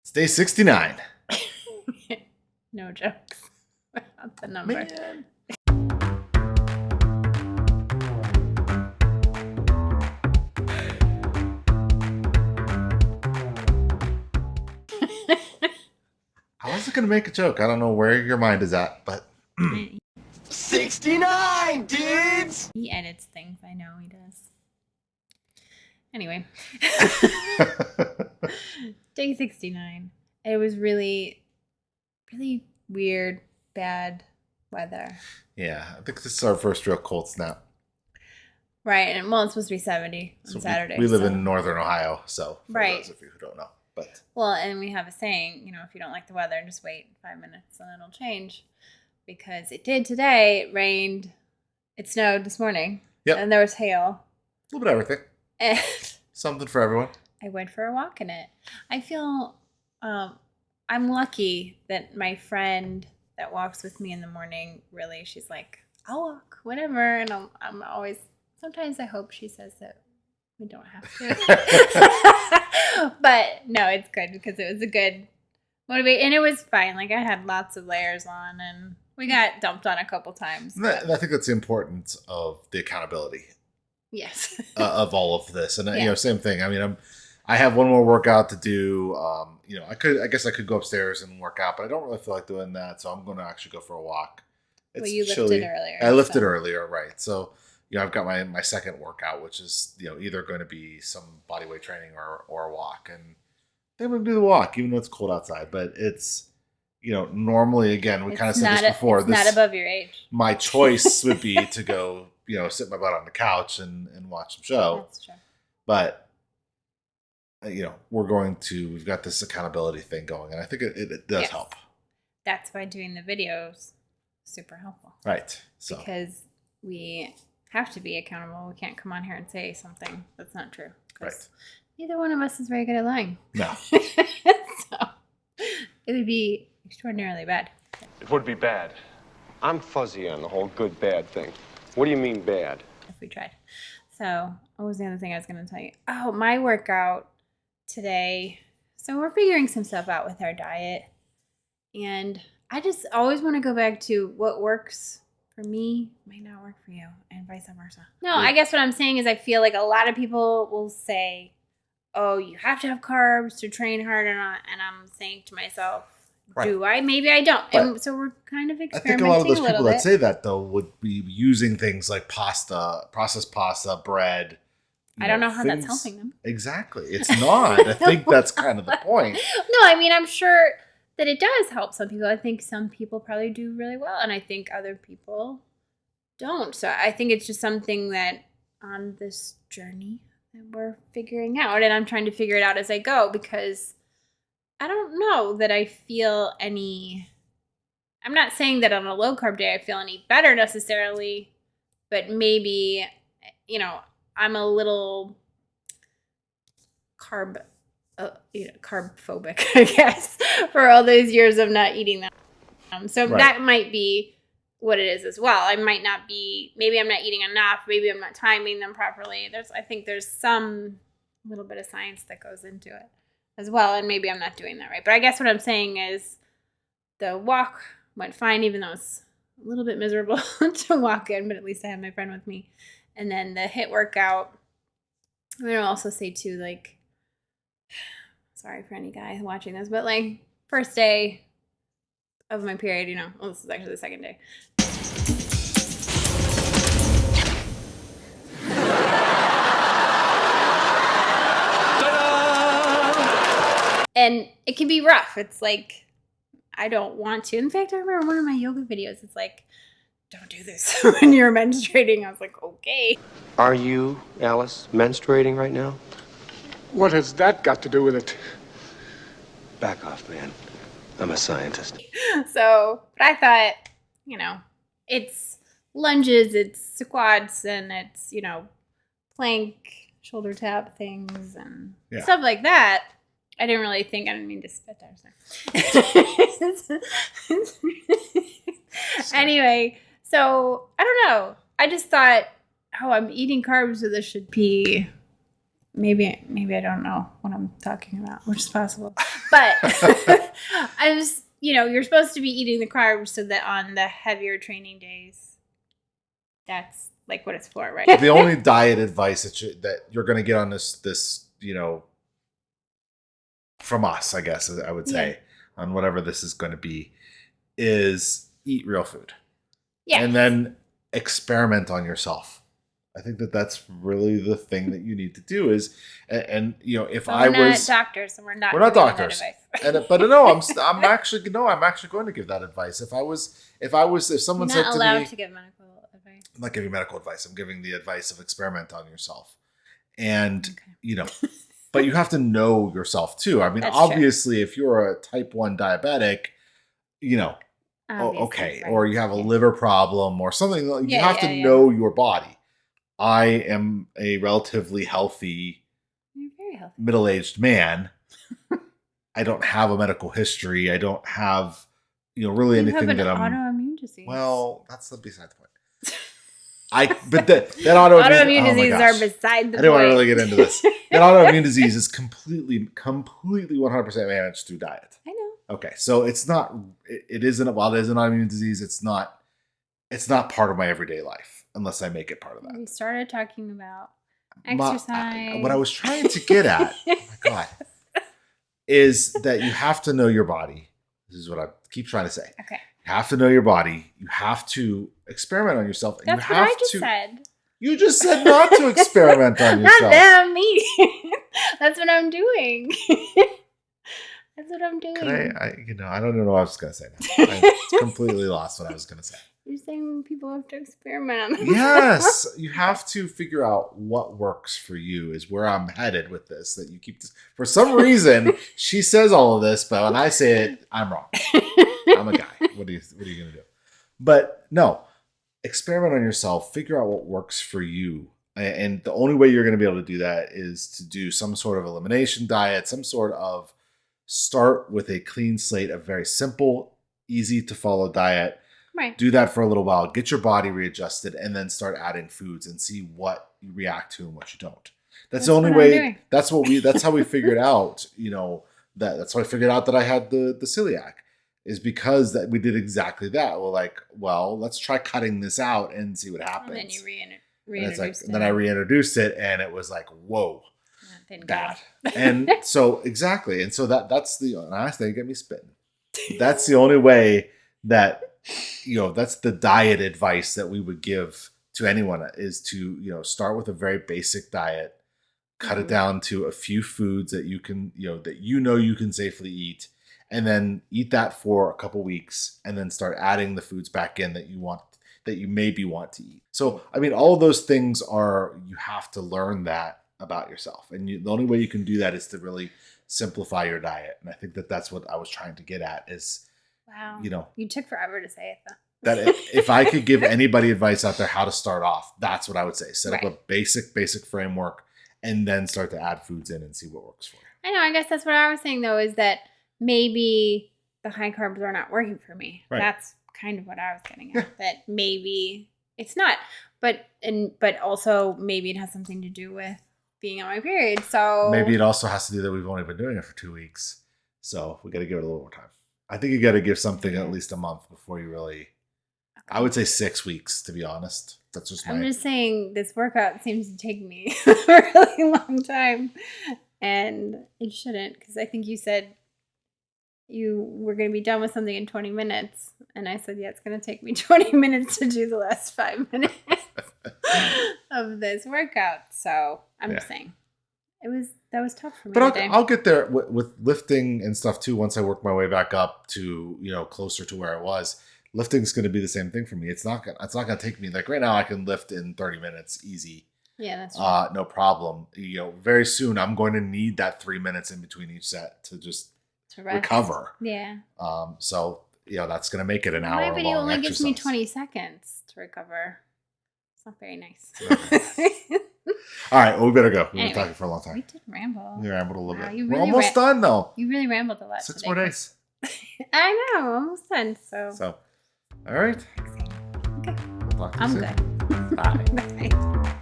It's day 69. No jokes about the number. Man. I wasn't going to make a joke. I don't know where your mind is at, but... 69, dudes! He edits things. I know he does. Anyway. Day 69. It was really weird, bad weather. Yeah, I think this is our first real cold snap. Right. And well, it's supposed to be 70 on Saturday. We live in northern Ohio, so for right. those of you who don't know. But well, and we have a saying, if you don't like the weather, just wait 5 minutes and it'll change. Because it did today. It rained. It snowed this morning. Yep. And there was hail. A little bit of everything. And something for everyone. I went for a walk in it. I feel I'm lucky that my friend that walks with me in the morning, really, she's like, I'll walk, whatever. And I'm always, sometimes I hope she says that we don't have to. But no, it's good because it was a good motivate. And it was fine. Like I had lots of layers on and we got dumped on a couple times. And I think that's the importance of the accountability. Yes. Of all of this. And, yeah. Same thing. I mean, I have one more workout to do. I guess I could go upstairs and work out, but I don't really feel like doing that. So I'm going to actually go for a walk. It's you chilly. Lifted earlier. I lifted earlier, right. So, I've got my second workout, which is, either going to be some body weight training or a walk. And I'm going to do the walk, even though it's cold outside. But it's, normally, again, we kind of said this before. It's not above your age. My choice would be to go, sit my butt on the couch and watch some show. That's true. But, we've got this accountability thing going. And I think it does help. That's why doing the videos super helpful. Right. So because we have to be accountable. We can't come on here and say something that's not true. Right. Neither one of us is very good at lying. No. So it would be extraordinarily bad. It would be bad. I'm fuzzy on the whole good bad thing. What do you mean bad? If we tried. So what was the other thing I was going to tell you? Oh, my workout today. So we're figuring some stuff out with our diet. And I just always want to go back to what works for me might not work for you and vice versa. No, I guess what I'm saying is I feel like a lot of people will say, oh, you have to have carbs to train hard and I'm saying to myself, do I? Maybe I don't. But and so we're kind of experimenting I think a lot of those people bit. that say that, though, would be using things like pasta, processed pasta, bread. I don't know how that's helping them. Exactly. It's not. I think that's kind of the point. No, I mean, I'm sure that it does help some people. I think some people probably do really well, and I think other people don't. So I think it's just something that on this journey that we're figuring out, and I'm trying to figure it out as I go because I don't know that I feel any. I'm not saying that on a low carb day I feel any better necessarily, but maybe, I'm a little carb phobic, I guess, for all those years of not eating them. So that might be what it is as well. I might not be, maybe I'm not eating enough. Maybe I'm not timing them properly. I think there's some little bit of science that goes into it as well. And maybe I'm not doing that right. But I guess what I'm saying is the walk went fine, even though it's a little bit miserable to walk in, but at least I had my friend with me. And then the HIIT workout, I'm going to also say too, like, sorry for any guy watching this, but like first day of my period, well, this is actually the second day. And it can be rough. It's like, I don't want to. In fact, I remember one of my yoga videos, it's like, don't do this when you're menstruating. I was like, okay. Are you, Alice, menstruating right now? What has that got to do with it? Back off, man. I'm a scientist. So, but I thought, it's lunges, it's squats, and it's, plank, shoulder tap things, and stuff like that. I didn't really think, I didn't mean to spit there. Anyway, so, I don't know. I just thought, I'm eating carbs, so this should be maybe I don't know what I'm talking about, which is possible. But I was, you're supposed to be eating the carbs so that on the heavier training days, that's like what it's for, right? The only diet advice that you're going to get on this, from us, I guess I would say, on whatever this is going to be, is eat real food. Yeah. And then experiment on yourself. I think that's really the thing that you need to do is, and if But I we're was not doctors, and we're not giving that doctors. but no, I'm actually going to give that advice. If someone You're said not to allowed me, to give medical advice. I'm not giving medical advice. I'm giving the advice of experiment on yourself, and but you have to know yourself too. I mean, That's obviously, if you're a type 1 diabetic, Obviously, okay, right. or you have a liver problem or something, you Yeah, have to yeah. know your body. I am a relatively healthy, You're very healthy. middle-aged man. I don't have a medical history. I don't have, really You anything have that an I'm. autoimmune disease. Well, that's beside the point. But that autoimmune diseases are beside the point. I didn't want to really get into this. That autoimmune disease is completely 100% managed through diet. I know. Okay, so it's not. It isn't. While it is an autoimmune disease, it's not part of my everyday life unless I make it part of that. We started talking about exercise. What I was trying to get at, oh my God, is that you have to know your body. This is what I keep trying to say. Okay. You have to know your body. You have to experiment on yourself. And That's you what have I just to, said. You just said not to experiment on yourself. Not them, me. That's what I'm doing. That's what I'm doing. Can I don't even know what I was going to say now. I completely lost what I was going to say. You're saying people have to experiment on themselves. Yes, you have to figure out what works for you is where I'm headed with this. That you keep this. For some reason, she says all of this, but when I say it, I'm wrong. I'm a guy. What are you going to do? But no, experiment on yourself. Figure out what works for you. And the only way you're going to be able to do that is to do some sort of elimination diet, some sort of start with a clean slate, a very simple, easy to follow diet. Right. Do that for a little while, get your body readjusted, and then start adding foods and see what you react to and what you don't. That's the only way. That's how we figured out, that's how I figured out that I had the celiac, is because that we did exactly that. We're like, well, let's try cutting this out and see what happens. And then you reintroduced it. And then I reintroduced it, and it was like, whoa, bad. Go. And so exactly, and so that's the honestly, get me spitting. That's the only way that. That's the diet advice that we would give to anyone is to, start with a very basic diet, cut it down to a few foods that you can, you can safely eat, and then eat that for a couple weeks and then start adding the foods back in that you maybe want to eat. So, I mean, all of those things you have to learn that about yourself. And the only way you can do that is to really simplify your diet. And I think that's what I was trying to get at is, wow. You took forever to say it though. That if I could give anybody advice out there how to start off, that's what I would say. Set up a basic framework and then start to add foods in and see what works for you. I know. I guess that's what I was saying though, is that maybe the high carbs are not working for me. Right. That's kind of what I was getting at. That maybe it's not. But also maybe it has something to do with being on my period. So maybe it also has to do that we've only been doing it for 2 weeks. So we got to give it a little more time. I think you got to give something at least a month before you really. I would say 6 weeks, to be honest. That's just I'm just saying this workout seems to take me a really long time. And it shouldn't, because I think you said you were going to be done with something in 20 minutes. And I said, yeah, it's going to take me 20 minutes to do the last 5 minutes of this workout. So I'm just saying. That was tough for me. But I'll get there with lifting and stuff too. Once I work my way back up to closer to where I was, lifting is going to be the same thing for me. It's not going to take me like right now. I can lift in 30 minutes easy. Yeah, that's right. No problem. Very soon I'm going to need that 3 minutes in between each set to just recover. Yeah. So that's going to make it an hour. My video only exercise. gives me 20 seconds to recover. It's not very nice. All right, well, we better go. We've Anyway, been talking for a long time. We did ramble. We rambled a little bit. You We're really almost done, though. You really rambled a lot. 6 more days. I know, almost done. So, all right. okay. We'll talk to you soon. I'm good. Bye. Bye.